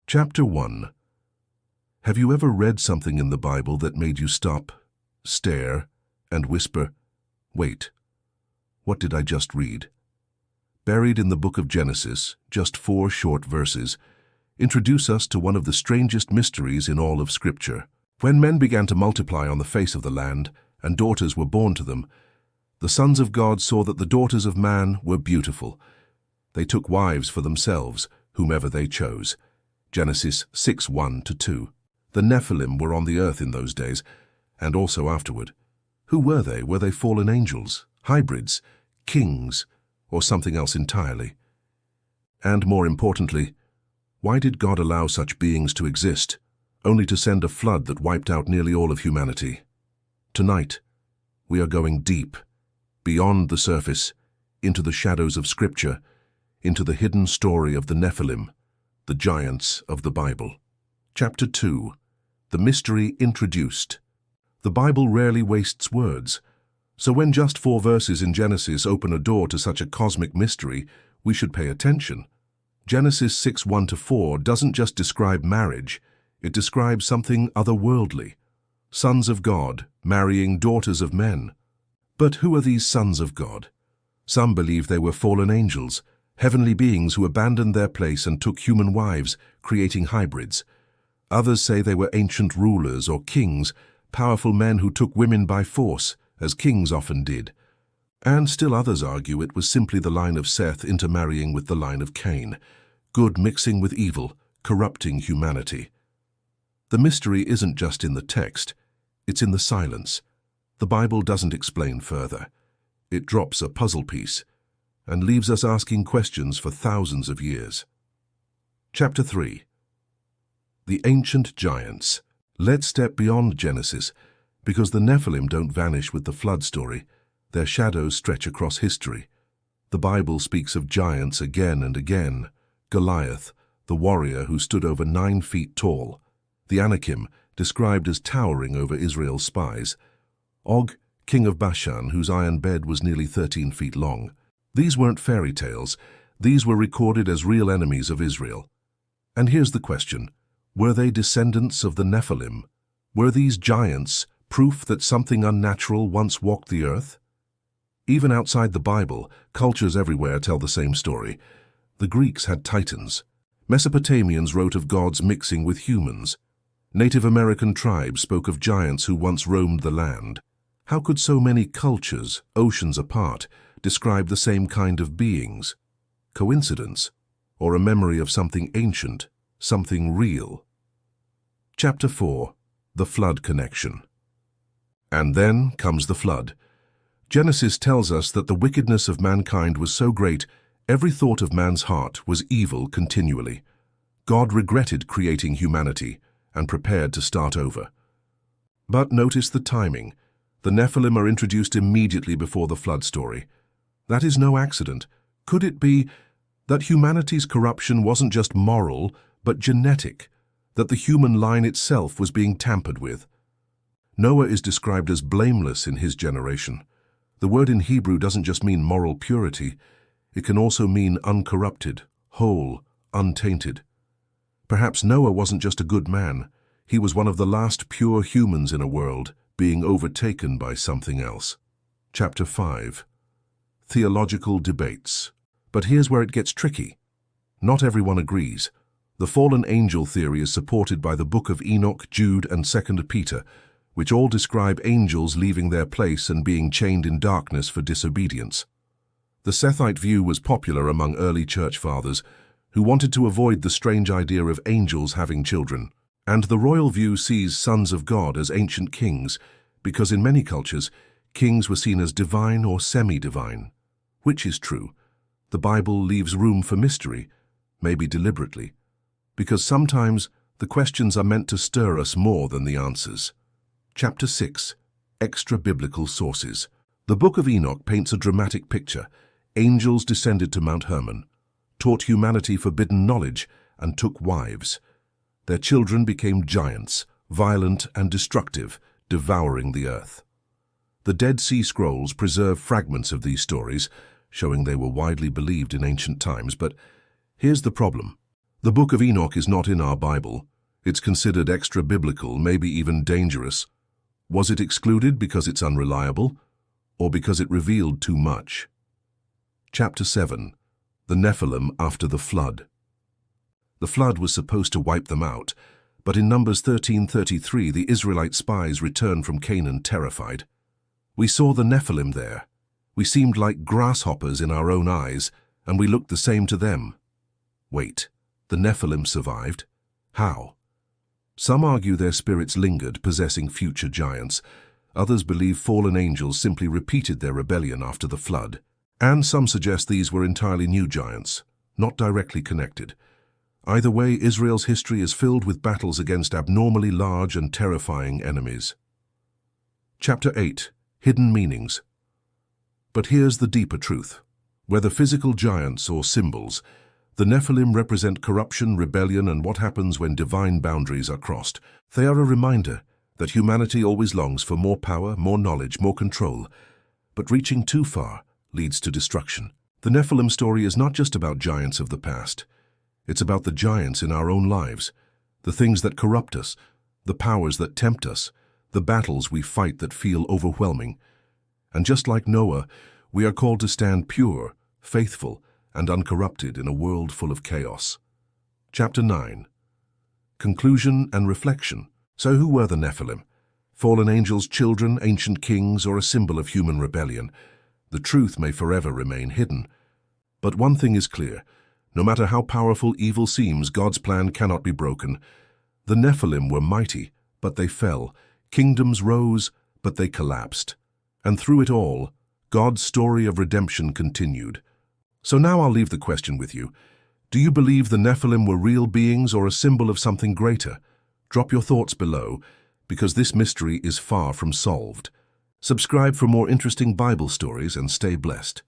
Chapter 1. Have you ever read something in the Bible that made you stop, stare, and whisper, "Wait, what did I just read?" Buried in the book of Genesis, just 4 short verses, introduce us to one of the strangest mysteries in all of Scripture. When men began to multiply on the face of the land, and daughters were born to them, the sons of God saw that the daughters of man were beautiful. They took wives for themselves, whomever they chose. Genesis 6:1-2. The Nephilim were on the earth in those days, and also afterward. Who were they? Were they fallen angels, hybrids, kings, or something else entirely? And more importantly, why did God allow such beings to exist, only to send a flood that wiped out nearly all of humanity? Tonight, we are going deep, beyond the surface, into the shadows of Scripture, into the hidden story of the Nephilim, the giants of the Bible. Chapter 2. The Mystery Introduced. The Bible rarely wastes words, so when just 4 verses in Genesis open a door to such a cosmic mystery, we should pay attention. Genesis 6:1-4 doesn't just describe marriage, it describes something otherworldly. Sons of God marrying daughters of men. But who are these sons of God? Some believe they were fallen angels, heavenly beings who abandoned their place and took human wives, creating hybrids. Others say they were ancient rulers or kings, powerful men who took women by force, as kings often did. And still others argue it was simply the line of Seth intermarrying with the line of Cain, good mixing with evil, corrupting humanity. The mystery isn't just in the text, it's in the silence. The Bible doesn't explain further. It drops a puzzle piece and leaves us asking questions for thousands of years. Chapter 3. The Ancient Giants. Let's step beyond Genesis, because the Nephilim don't vanish with the flood story. Their shadows stretch across history. The Bible speaks of giants again and again. Goliath, the warrior who stood over 9 feet tall. The Anakim, described as towering over Israel's spies. Og, king of Bashan, whose iron bed was nearly 13 feet long. These weren't fairy tales. These were recorded as real enemies of Israel. And here's the question. Were they descendants of the Nephilim? Were these giants proof that something unnatural once walked the earth? Even outside the Bible, cultures everywhere tell the same story. The Greeks had titans. Mesopotamians wrote of gods mixing with humans. Native American tribes spoke of giants who once roamed the land. How could so many cultures, oceans apart, describe the same kind of beings? Coincidence? Or a memory of something ancient, something real? Chapter 4. The Flood Connection. And then comes the flood. Genesis tells us that the wickedness of mankind was so great, every thought of man's heart was evil continually. God regretted creating humanity and prepared to start over. But notice the timing. The Nephilim are introduced immediately before the flood story. That is no accident. Could it be that humanity's corruption wasn't just moral, but genetic, that the human line itself was being tampered with? Noah is described as blameless in his generation. The word in Hebrew doesn't just mean moral purity, it can also mean uncorrupted, whole, untainted. Perhaps Noah wasn't just a good man, he was one of the last pure humans in a world being overtaken by something else. Chapter 5. Theological debates. But here's where it gets tricky. Not everyone agrees. The fallen angel theory is supported by the Book of Enoch, Jude, and 2 Peter, which all describe angels leaving their place and being chained in darkness for disobedience. The Sethite view was popular among early church fathers, who wanted to avoid the strange idea of angels having children. And the royal view sees sons of God as ancient kings, because in many cultures, kings were seen as divine or semi-divine. Which is true? The Bible leaves room for mystery, maybe deliberately, because sometimes the questions are meant to stir us more than the answers. Chapter 6. Extra-biblical sources. The Book of Enoch paints a dramatic picture. Angels descended to Mount Hermon, taught humanity forbidden knowledge, and took wives. Their children became giants, violent and destructive, devouring the earth. The Dead Sea Scrolls preserve fragments of these stories, showing they were widely believed in ancient times, but here's the problem. The Book of Enoch is not in our Bible. It's considered extra-biblical, maybe even dangerous. Was it excluded because it's unreliable, or because it revealed too much? Chapter 7. The Nephilim after the flood. The flood was supposed to wipe them out, but in Numbers 13:33 the Israelite spies returned from Canaan terrified. We saw the Nephilim there. We seemed like grasshoppers in our own eyes, and we looked the same to them. Wait, the Nephilim survived? How? Some argue their spirits lingered, possessing future giants. Others believe fallen angels simply repeated their rebellion after the flood. And some suggest these were entirely new giants, not directly connected. Either way, Israel's history is filled with battles against abnormally large and terrifying enemies. Chapter 8. Hidden Meanings. But here's the deeper truth. Whether physical giants or symbols, the Nephilim represent corruption, rebellion, and what happens when divine boundaries are crossed. They are a reminder that humanity always longs for more power, more knowledge, more control. But reaching too far leads to destruction. The Nephilim story is not just about giants of the past. It's about the giants in our own lives, the things that corrupt us, the powers that tempt us, the battles we fight that feel overwhelming. And just like Noah, we are called to stand pure, faithful, and uncorrupted in a world full of chaos. Chapter 9. Conclusion and reflection. So who were the Nephilim? Fallen angels, children, ancient kings, or a symbol of human rebellion? The truth may forever remain hidden. But one thing is clear. No matter how powerful evil seems, God's plan cannot be broken. The Nephilim were mighty, but they fell. Kingdoms rose, but they collapsed. And through it all, God's story of redemption continued. So now I'll leave the question with you. Do you believe the Nephilim were real beings or a symbol of something greater? Drop your thoughts below, because this mystery is far from solved. Subscribe for more interesting Bible stories and stay blessed.